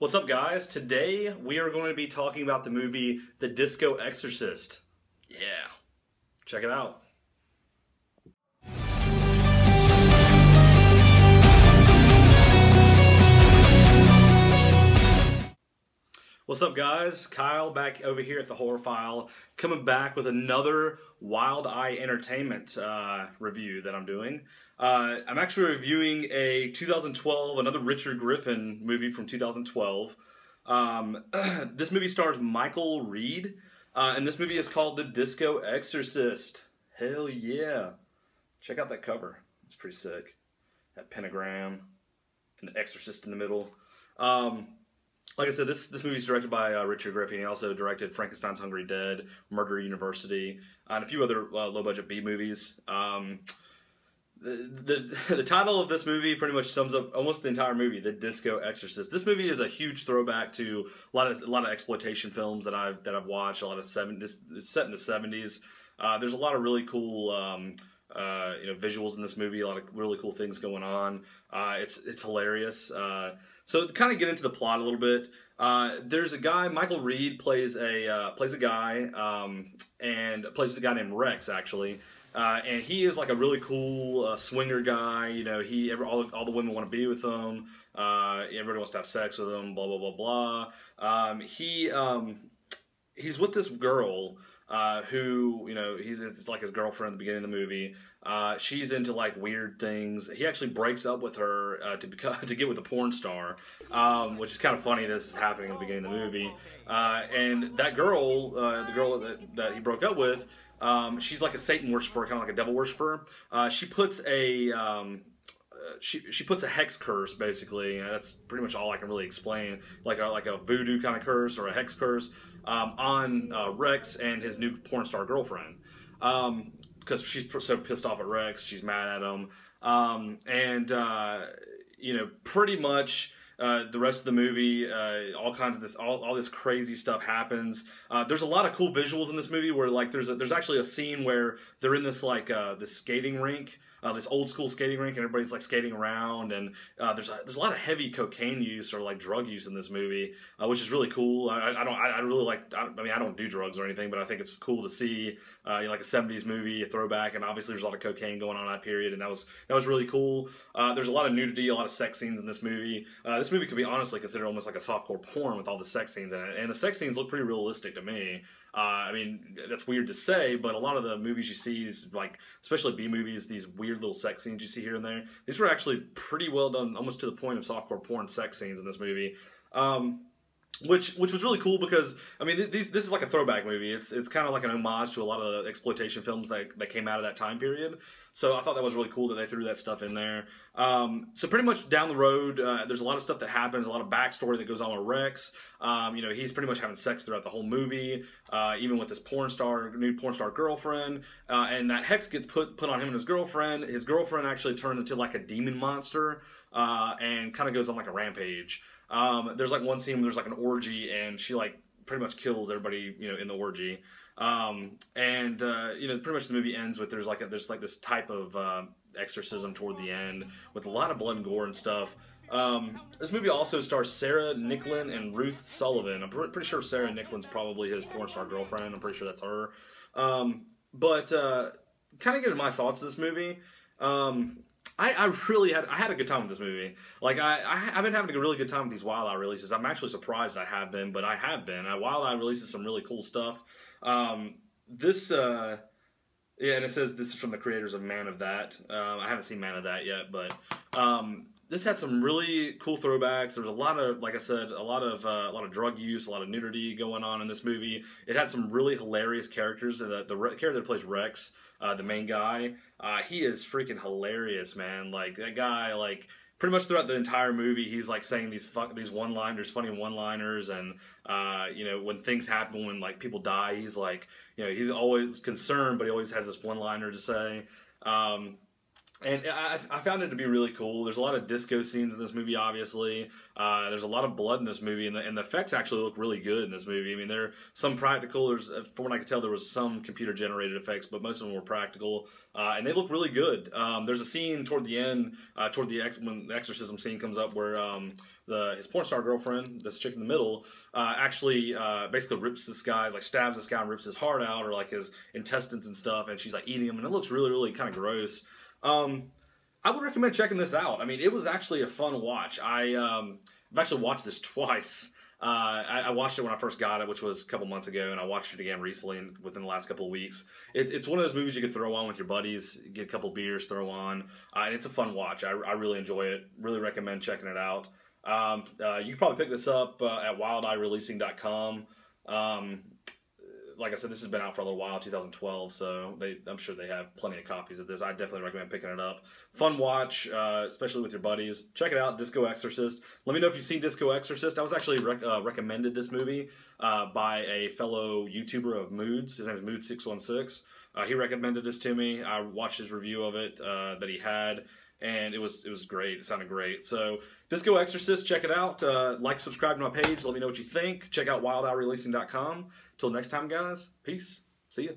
What's up, guys? Today we are going to be talking about the movie The Disco Exorcist. Yeah, check it out. What's up, guys? Kyle back over here at the Horror File, coming back with another Wild Eye Entertainment review that I'm doing. I'm actually reviewing a 2012, another Richard Griffin movie from 2012. This movie stars Michael Reed, and this movie is called The Disco Exorcist. Hell yeah. Check out that cover. It's pretty sick. That pentagram and the Exorcist in the middle. Like I said, this movie is directed by Richard Griffin. He also directed Frankenstein's Hungry Dead, Murder University, and a few other low-budget B movies. The title of this movie pretty much sums up almost the entire movie, The Disco Exorcist. This movie is a huge throwback to a lot of exploitation films that I've watched. It's set in the 70s. There's a lot of really cool visuals in this movie. A lot of really cool things going on. It's hilarious. So to kind of get into the plot a little bit, there's a guy, Michael Reed plays a guy named Rex, actually. And he is like a really cool swinger guy. You know, all the women want to be with him. Everybody wants to have sex with him. Blah blah blah blah. He's with this girl who, you know, it's like his girlfriend at the beginning of the movie. She's into like weird things. He actually breaks up with her to get with a porn star, which is kind of funny. This is happening at the beginning of the movie. And that girl, the girl that he broke up with. She's like a Satan worshiper, kind of like a devil worshiper. She puts a hex curse, basically. That's pretty much all I can really explain. Like a voodoo kind of curse or a hex curse on Rex and his new porn star girlfriend. Because she's so pissed off at Rex, she's mad at him, you know, pretty much. The rest of the movie, all kinds of all this crazy stuff happens. There's a lot of cool visuals in this movie where like there's actually a scene where they're in this like this skating rink, this old school skating rink, and everybody's like skating around, and there's a lot of heavy cocaine use or like drug use in this movie, which is really cool. I don't do drugs or anything, but I think it's cool to see like a 70s movie, a throwback, and obviously there's a lot of cocaine going on in that period, and that was really cool. There's a lot of nudity, a lot of sex scenes in this movie. This movie could be honestly considered almost like a softcore porn with all the sex scenes in it, and the sex scenes look pretty realistic to me. I mean, that's weird to say, but a lot of the movies you see, is like, especially B movies, these weird little sex scenes you see here and there, these were actually pretty well done, almost to the point of softcore porn sex scenes in this movie. Which was really cool because, I mean, this is like a throwback movie. It's kind of like an homage to a lot of exploitation films that came out of that time period. So I thought that was really cool that they threw that stuff in there. So pretty much down the road, there's a lot of stuff that happens, a lot of backstory that goes on with Rex. You know, he's pretty much having sex throughout the whole movie, even with this new porn star girlfriend. And that hex gets put on him and his girlfriend. His girlfriend actually turns into like a demon monster and kind of goes on like a rampage. There's like one scene where there's like an orgy and she like pretty much kills everybody, you know, in the orgy. You know, pretty much the movie ends with there's like this type of exorcism toward the end with a lot of blood and gore and stuff. This movie also stars Sarah Nicklin and Ruth Sullivan. I'm pretty sure Sarah Nicklin's probably his porn star girlfriend. I'm pretty sure that's her. But kind of getting my thoughts of this movie. I had a good time with this movie. Like I've been having a really good time with these Wild Eye releases. I'm actually surprised I have been, but I have been. Wild Eye releases some really cool stuff. Yeah, and it says this is from the creators of Man of That. I haven't seen Man of That yet, but this had some really cool throwbacks. There was a lot of, like I said, a lot of drug use, a lot of nudity going on in this movie. It had some really hilarious characters. The character that plays Rex, the main guy, he is freaking hilarious, man. Like that guy, like pretty much throughout the entire movie, he's like saying these one-liners, funny one-liners, and you know, when things happen, when like people die, he's like, you know, he's always concerned, but he always has this one-liner to say. And I found it to be really cool. There's a lot of disco scenes in this movie, obviously. There's a lot of blood in this movie, and the effects actually look really good in this movie. I mean, there are some practical. From what I could tell, there was some computer-generated effects, but most of them were practical, and they look really good. There's a scene toward the end, when the exorcism scene comes up, where his porn star girlfriend, this chick in the middle, actually basically rips this guy, like stabs this guy and rips his heart out, or like his intestines and stuff, and she's like eating him, and it looks really, really kind of gross. I would recommend checking this out. I mean, it was actually a fun watch. I've actually watched this twice. I watched it when I first got it, which was a couple months ago, and I watched it again recently within the last couple of weeks. It's one of those movies you could throw on with your buddies, get a couple beers, throw on, and it's a fun watch. I really enjoy it. Really recommend checking it out. You can probably pick this up at wildeyeReleasing.com. Like I said, this has been out for a little while, 2012, so I'm sure they have plenty of copies of this. I definitely recommend picking it up. Fun watch, especially with your buddies. Check it out, Disco Exorcist. Let me know if you've seen Disco Exorcist. I was actually recommended this movie by a fellow YouTuber of Moods. His name is Mood616. He recommended this to me. I watched his review of it that he had, and it was great. It sounded great. So Disco Exorcist, check it out. Like, subscribe to my page. Let me know what you think. Check out wildeyeReleasing.com. Till next time, guys. Peace. See ya.